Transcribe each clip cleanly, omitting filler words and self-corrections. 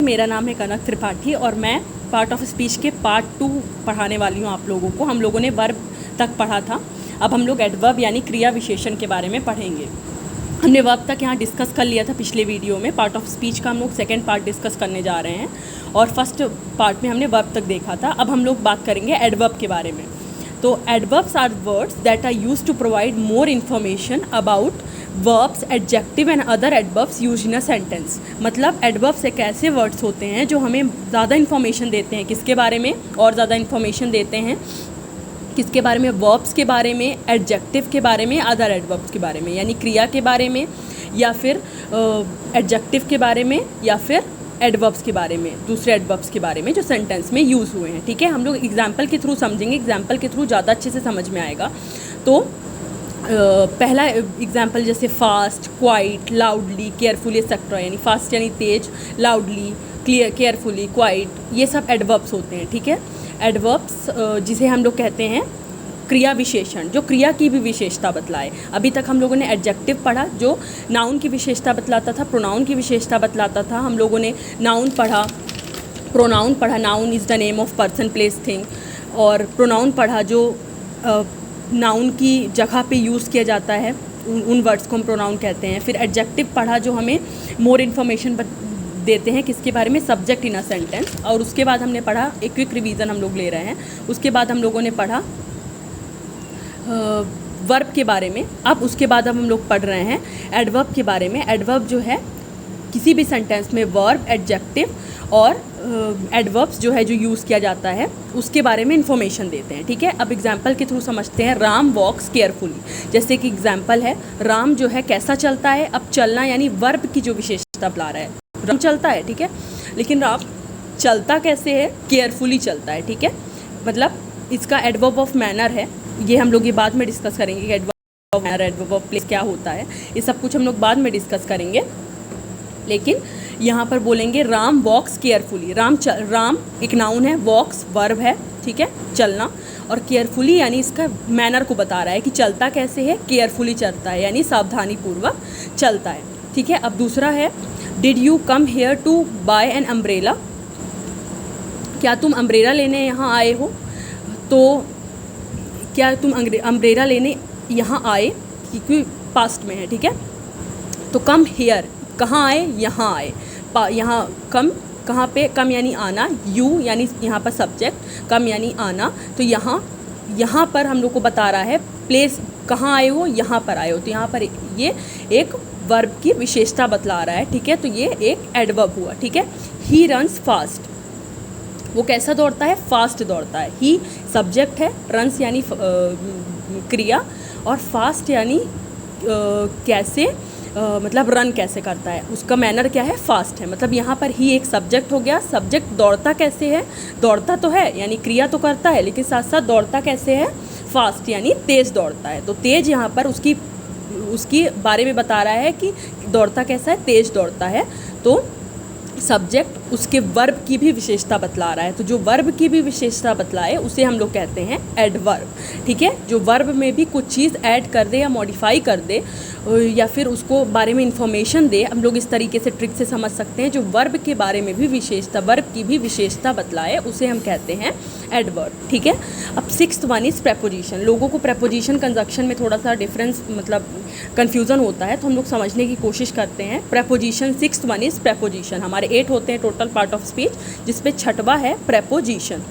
मेरा नाम है कनक त्रिपाठी और मैं पार्ट ऑफ स्पीच के पार्ट 2 पढ़ाने वाली हूँ आप लोगों को। हम लोगों ने वर्ब तक पढ़ा था, अब हम लोग एडवर्ब यानी क्रिया विशेषण के बारे में पढ़ेंगे। हमने वर्ब तक यहाँ डिस्कस कर लिया था पिछले वीडियो में। पार्ट ऑफ स्पीच का हम लोग सेकेंड पार्ट डिस्कस करने जा रहे हैं और फर्स्ट पार्ट में हमने वर्ब तक देखा था। अब हम लोग बात करेंगे एडवर्ब के बारे में। तो adverbs are words that are use to provide more information about verbs, adjective and other adverbs use in a sentence. मतलब एडवर्ब्स एक ऐसे वर्ड्स होते हैं जो हमें ज़्यादा इन्फॉर्मेशन देते हैं। किसके बारे में और ज़्यादा इन्फॉर्मेशन देते हैं? किसके बारे में? वर्ब्स के बारे में, एडजेक्टिव के बारे में, अदर एडवर्ब्स के बारे में, यानी क्रिया के बारे में, या फिर एडजेक्टिव के बारे में, या फिर एडवर्ब्स के बारे में, दूसरे एडवर्ब्स के बारे में जो सेंटेंस में यूज़ हुए हैं। ठीक है, हम लोग एग्जाम्पल के थ्रू समझेंगे, एग्जाम्पल के थ्रू ज़्यादा अच्छे से समझ में आएगा। तो पहला एग्जाम्पल जैसे fast, quite, loudly, carefully etcetera, यानी फास्ट यानी तेज, लाउडली, क्लियर, केयरफुली, क्वाइट, ये सब एडवर्ब्स होते हैं। ठीक है, एडवर्ब्स जिसे हम लोग कहते हैं क्रिया विशेषण, जो क्रिया की भी विशेषता बतलाए। अभी तक हम लोगों ने एडजेक्टिव पढ़ा जो नाउन की विशेषता बतलाता था, प्रोनाउन की विशेषता बतलाता था। हम लोगों ने नाउन पढ़ा, प्रोनाउन पढ़ा, noun is the name of person, place, thing, और प्रोनाउन पढ़ा जो नाउन की जगह पे यूज़ किया जाता है, उन वर्ड्स को हम प्रोनाउन कहते हैं। फिर एडजेक्टिव पढ़ा जो हमें मोर इन्फॉर्मेशन देते हैं किसके बारे में? Subject in a sentence. और उसके बाद हमने पढ़ा, एक क्विक रिवीजन हम लोग ले रहे हैं, उसके बाद हम लोगों ने पढ़ा वर्ब के बारे में। अब उसके बाद अब हम लोग पढ़ रहे हैं एडवर्ब के बारे में। एडवर्ब जो है किसी भी सेंटेंस में वर्ब, एडजेक्टिव और एडवर्ब्स जो है जो यूज़ किया जाता है उसके बारे में इंफॉर्मेशन देते हैं। ठीक है, अब एग्जाम्पल के थ्रू समझते हैं। राम वॉक्स केयरफुली, जैसे कि एग्जाम्पल है, राम जो है कैसा चलता है। अब चलना यानी वर्ब की जो विशेषता बता रहा है, राम चलता है, ठीक है, लेकिन राम चलता कैसे है? केयरफुली चलता है। ठीक है, मतलब इसका एडवर्ब ऑफ मैनर है, ये हम लोग ये बाद में डिस्कस करेंगे कि adverb of manner, adverb of place क्या होता है, ये सब कुछ हम लोग बाद में डिस्कस करेंगे। लेकिन यहाँ पर बोलेंगे राम वॉक्स केयरफुली। राम एक नाउन है, वॉक्स वर्ब है, ठीक है, चलना, और केयरफुली यानी इसका मैनर को बता रहा है कि चलता कैसे है, केयरफुली चलता है यानी सावधानी पूर्वक चलता है। ठीक है, अब दूसरा है did you come here to buy an umbrella, क्या तुम अम्ब्रेला लेने यहाँ आए हो? तो क्या तुम अम्ब्रेला लेने यहाँ आए, क्योंकि पास्ट में है। ठीक है, तो कम हेयर कहाँ आए? यहाँ आए। यहाँ कम कहाँ पे? कम यानी आना, यू यानी यहाँ पर सब्जेक्ट, कम यानी आना, तो यहाँ पर हम लोग को बता रहा है प्लेस, कहाँ आए हो? यहाँ पर आए हो, तो यहाँ पर ये एक वर्ब की विशेषता बतला रहा है। ठीक है, तो ये एक एडवर्ब हुआ। ठीक है, ही रन्स फास्ट, वो कैसा दौड़ता है? फास्ट दौड़ता है। ही सब्जेक्ट है, रन्स यानी क्रिया, और फास्ट यानी कैसे, मतलब रन कैसे करता है, उसका मैनर क्या है? फास्ट है। मतलब यहाँ पर ही एक सब्जेक्ट हो गया। सब्जेक्ट दौड़ता कैसे है? दौड़ता तो है यानी क्रिया तो करता है, लेकिन साथ साथ दौड़ता कैसे है? फास्ट यानी तेज़ दौड़ता है। तो तेज़ यहाँ पर उसकी बारे में बता रहा है कि दौड़ता कैसा है? तेज़ दौड़ता है। तो सब्जेक्ट उसके वर्ब की भी विशेषता बतला रहा है, तो जो वर्ब की भी विशेषता बतलाए उसे हम लोग कहते हैं एडवर्ब। ठीक है, जो वर्ब में भी कुछ चीज़ ऐड कर दे या मॉडिफाई कर दे या फिर उसको बारे में इंफॉर्मेशन दे, हम लोग इस तरीके से ट्रिक से समझ सकते हैं। जो वर्ब के बारे में भी विशेषता, वर्ब की भी विशेषता बतलाए उसे हम कहते हैं एडवर्ब। ठीक है, अब 6th वन इज़ प्रेपोजिशन। लोगों को प्रेपोजिशन कंजक्शन में थोड़ा सा डिफरेंस, मतलब कन्फ्यूज़न होता है, तो हम लोग समझने की कोशिश करते हैं। Preposition 6th one is preposition. हमारे 8 होते हैं टोटल पार्ट ऑफ स्पीच, जिसपे 6वां है प्रेपोजिशन,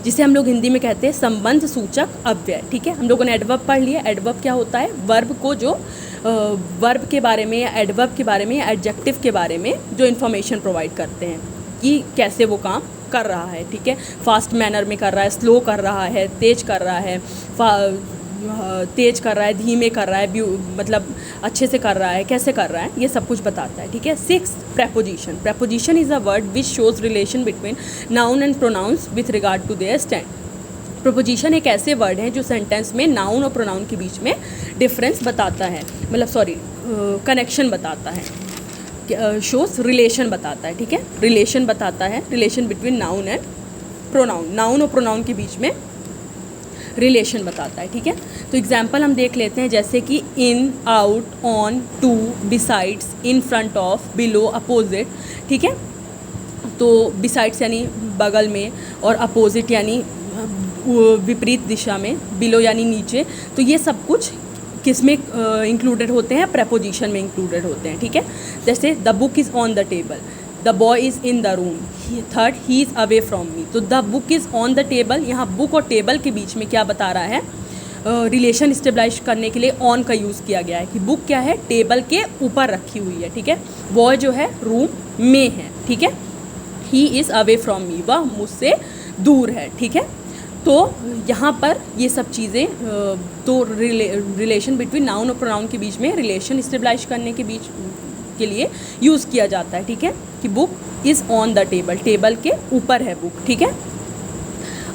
जिसे हम लोग हिंदी में कहते हैं संबंध सूचक अव्यय। ठीक है, हम लोगों ने एडवर्ब पढ़ लिया। एडवर्ब क्या होता है? वर्ब को जो वर्ब के बारे में या एडवर्ब के बारे में या एडजेक्टिव के बारे में जो इन्फॉर्मेशन प्रोवाइड करते हैं कि कैसे वो काम कर रहा है। ठीक है, फास्ट मैनर में कर रहा है, स्लो कर रहा है, तेज कर रहा है, तेज कर रहा है, धीमे कर रहा है, मतलब अच्छे से कर रहा है, कैसे कर रहा है, ये सब कुछ बताता है। ठीक है, 6 preposition. Preposition is a word which shows relation between noun and pronouns with regard to their stand. Preposition एक ऐसे वर्ड हैं जो सेंटेंस में नाउन और प्रोनाउन के बीच में डिफरेंस बताता है, मतलब कनेक्शन बताता है, शोज रिलेशन बताता है। ठीक है, रिलेशन बताता है, relation between noun and pronoun, noun और प्रोनाउन के बीच में रिलेशन बताता है। ठीक है, तो एग्जाम्पल हम देख लेते हैं, जैसे कि in, out, on, to, besides, in front of, below, opposite. ठीक है, तो बिसाइड्स यानी बगल में, और अपोजिट यानी विपरीत दिशा में, बिलो यानी नीचे। तो ये सब कुछ किस में इंक्लूडेड होते हैं? प्रेपोजिशन में इंक्लूडेड होते हैं, ठीक है। जैसे the book is on the table, the boy is in the room, third he is away from me. तो the book is on the table, यहाँ बुक और टेबल के बीच में क्या बता रहा है? रिलेशन स्टेबलाइज करने के लिए ऑन का यूज़ किया गया है कि बुक क्या है? टेबल के ऊपर रखी हुई है, ठीक है। बॉय जो है रूम में है, ठीक है। ही इज़ अवे फ्रॉम मी, वह मुझसे दूर है, ठीक है। तो यहाँ पर ये सब चीज़ें तो रिलेशन बिटवीन नाउन और प्रोनाउन के बीच में रिलेशन स्टेबलाइज करने के बीच के लिए यूज़ किया जाता है, ठीक है। कि book is on the table, table के ऊपर है बुक, ठीक है।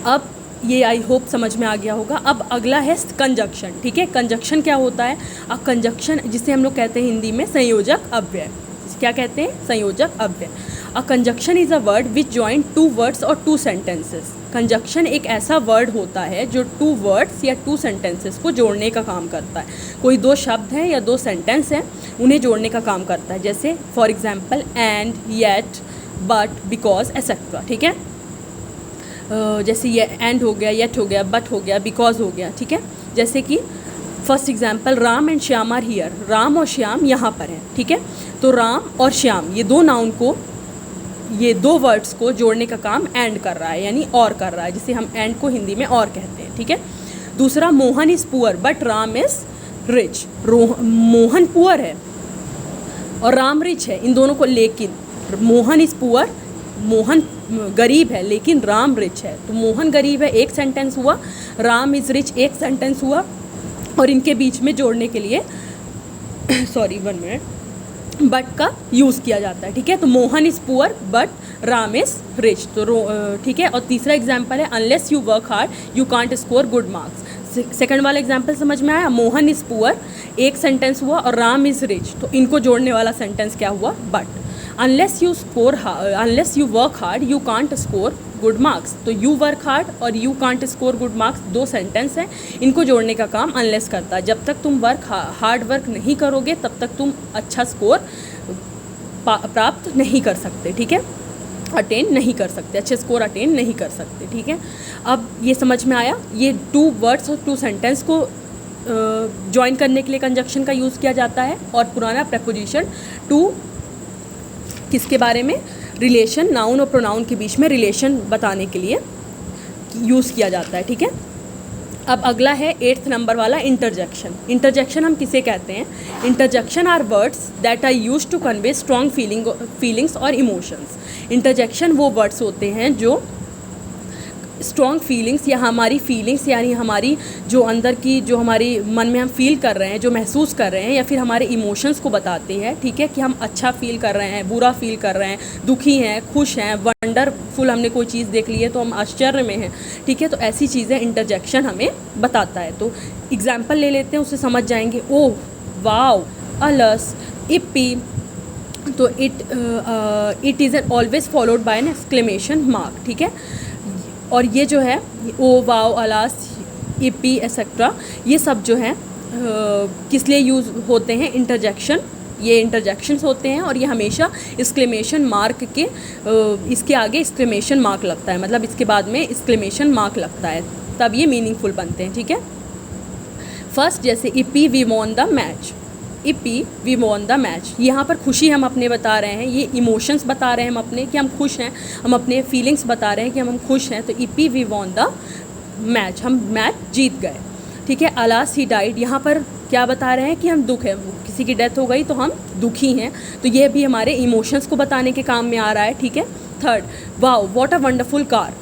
अब ये आई होप समझ में आ गया होगा। अब अगला है कंजक्शन, ठीक है। कंजक्शन क्या होता है? अब कंजक्शन जिसे हम लोग कहते हैं हिंदी में संयोजक अव्यय, क्या कहते हैं? संयोजक अव्यय। A conjunction is a word which join two words और टू सेंटेंसेस। कंजक्शन एक ऐसा वर्ड होता है जो टू वर्ड्स या टू सेंटेंसेस को जोड़ने का काम करता है। कोई दो शब्द हैं या दो सेंटेंस हैं, उन्हें जोड़ने का काम करता है। जैसे for example and, yet, but, because, etcetera, ठीक है। जैसे ये एंड हो गया, येट हो गया, बट हो गया, बिकॉज हो गया, ठीक है। जैसे कि first example, Ram and Shyam are here, Ram और श्याम यहाँ पर हैं, ठीक है। तो राम और श्याम ये दो नाउन को, ये दो वर्ड्स को जोड़ने का काम एंड कर रहा है, यानी और कर रहा है, जिसे हम एंड को हिंदी में और कहते हैं, ठीक है। दूसरा, Mohan is poor but Ram is rich, Mohan poor है और राम रिच है, इन दोनों को, लेकिन मोहन इज़ पुअर, मोहन गरीब है लेकिन राम रिच है। तो मोहन गरीब है एक सेंटेंस हुआ, राम इज़ रिच एक सेंटेंस हुआ, और इनके बीच में जोड़ने के लिए सॉरी 1 मिनट, बट का यूज़ किया जाता है, ठीक है। तो Mohan is poor but Ram is rich, तो ठीक है। और तीसरा एग्जाम्पल है unless you work hard you can't score good marks. Second वाला एग्जाम्पल समझ में आया? मोहन इज़ पुअर एक सेंटेंस हुआ और राम इज़ रिच, तो इनको जोड़ने वाला सेंटेंस क्या हुआ? But. Unless you work hard you can't score good marks, तो यू वर्क हार्ड और you can't score good marks दो सेंटेंस हैं, इनको जोड़ने का काम अनलेस करता है। जब तक तुम हार्ड वर्क नहीं करोगे तब तक तुम अच्छा स्कोर प्राप्त नहीं कर सकते, ठीक है, अटेन नहीं कर सकते, अच्छे स्कोर अटेन नहीं कर सकते, ठीक है। अब ये समझ में आया, ये टू वर्ड्स और टू सेंटेंस को ज्वाइन करने के लिए कंजक्शन का यूज़ किया जाता है। और पुराना प्रेपोजिशन टू किसके बारे में? रिलेशन, नाउन और प्रोनाउन के बीच में रिलेशन बताने के लिए यूज़ किया जाता है, ठीक है। अब अगला है 8th नंबर वाला इंटरजेक्शन। इंटरजेक्शन हम किसे कहते हैं? Interjection are words that are used to convey strong feelings और इमोशंस। इंटरजेक्शन वो वर्ड्स होते हैं जो स्ट्रॉन्ग फीलिंग्स या हमारी फीलिंग्स, यानी हमारी जो अंदर की, जो हमारी मन में हम फील कर रहे हैं, जो महसूस कर रहे हैं, या फिर हमारे इमोशंस को बताते हैं, ठीक है। कि हम अच्छा फील कर रहे हैं, बुरा फील कर रहे हैं, दुखी हैं, खुश हैं, वंडरफुल, हमने कोई चीज़ देख ली है तो हम आश्चर्य में हैं, ठीक है। तो ऐसी चीज़ें इंटरजेक्शन हमें बताता है। तो एग्जाम्पल ले लेते हैं, उससे समझ जाएंगे। ओह, वाव, अलस, इप्पी। तो it is always followed by an exclamation mark, ठीक है। और ये जो है ओ, वाव, अलास, इपी एसेट्रा, ये सब जो हैं किस लिए यूज़ होते हैं? इंटरजेक्शन, ये इंटरजेक्शंस होते हैं और ये हमेशा एक्सक्लेमेशन मार्क के इसके आगे एक्सक्लेमेशन मार्क लगता है, मतलब इसके बाद में एक्सक्लेमेशन मार्क लगता है, तब ये मीनिंगफुल बनते हैं, ठीक है। फर्स्ट, जैसे yippee we won the match, yippee we won the match, यहाँ पर खुशी हम अपने बता रहे हैं, ये इमोशंस बता रहे हैं हम अपने कि हम खुश हैं, हम अपने फीलिंग्स बता रहे हैं कि हम खुश हैं। तो yippee we won the match, हम मैच जीत गए, ठीक है। अलास ही डाइड, यहाँ पर क्या बता रहे हैं कि हम दुख है, किसी की डेथ हो गई तो हम दुखी हैं, तो ये भी हमारे इमोशंस को बताने के काम में आ रहा है, ठीक है। Third, wow what a wonderful car,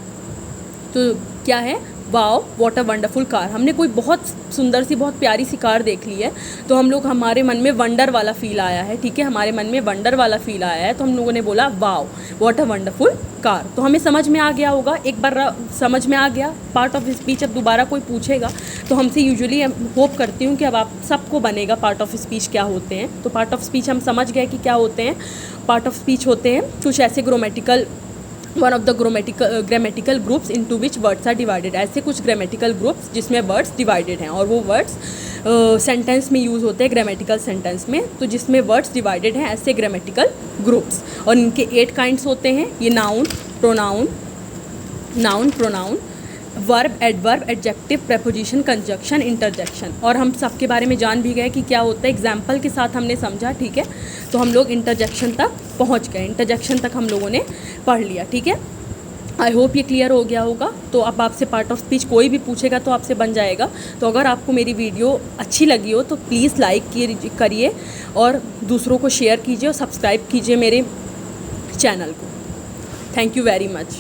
तो क्या है? Wow what a wonderful car, हमने कोई बहुत सुंदर सी, बहुत प्यारी सी कार देख ली है, तो हम लोग, हमारे मन में वंडर वाला फील आया है, ठीक है, हमारे मन में वंडर वाला फील आया है, तो हम लोगों ने बोला wow what a wonderful car. तो हमें समझ में आ गया होगा, एक बार समझ में आ गया पार्ट ऑफ स्पीच। अब दोबारा कोई पूछेगा तो हमसे यूजुअली होप करती हूँ कि अब आप सबको बनेगा पार्ट ऑफ स्पीच क्या होते हैं। तो पार्ट ऑफ स्पीच हम समझ गए कि क्या होते हैं। पार्ट ऑफ स्पीच होते हैं कुछ ऐसे grammatical one of the grammatical groups into which words are divided. ऐसे कुछ ग्रामेटिकल ग्रुप्स जिसमें वर्ड्स डिवाइडेड हैं, और वो वर्ड्स सेंटेंस में यूज़ होते हैं, ग्रामेटिकल सेंटेंस में, तो जिसमें वर्ड्स डिवाइडेड हैं, ऐसे ग्रामेटिकल ग्रुप्स। और इनके 8 काइंड्स होते हैं, ये noun, pronoun, verb, adverb, adjective, preposition, conjunction, interjection. और हम सबके बारे में जान भी गए कि क्या होता है, एग्जाम्पल के साथ हमने समझा, ठीक है। तो हम लोग इंटरजेक्शन तक पहुंच गए, इंटरजेक्शन तक हम लोगों ने पढ़ लिया, ठीक है। आई होप ये क्लियर हो गया होगा। तो अब आपसे पार्ट ऑफ स्पीच कोई भी पूछेगा तो आपसे बन जाएगा। तो अगर आपको मेरी वीडियो अच्छी लगी हो तो प्लीज़ लाइक करिए और दूसरों को शेयर कीजिए और सब्सक्राइब कीजिए मेरे चैनल को। Thank you very much.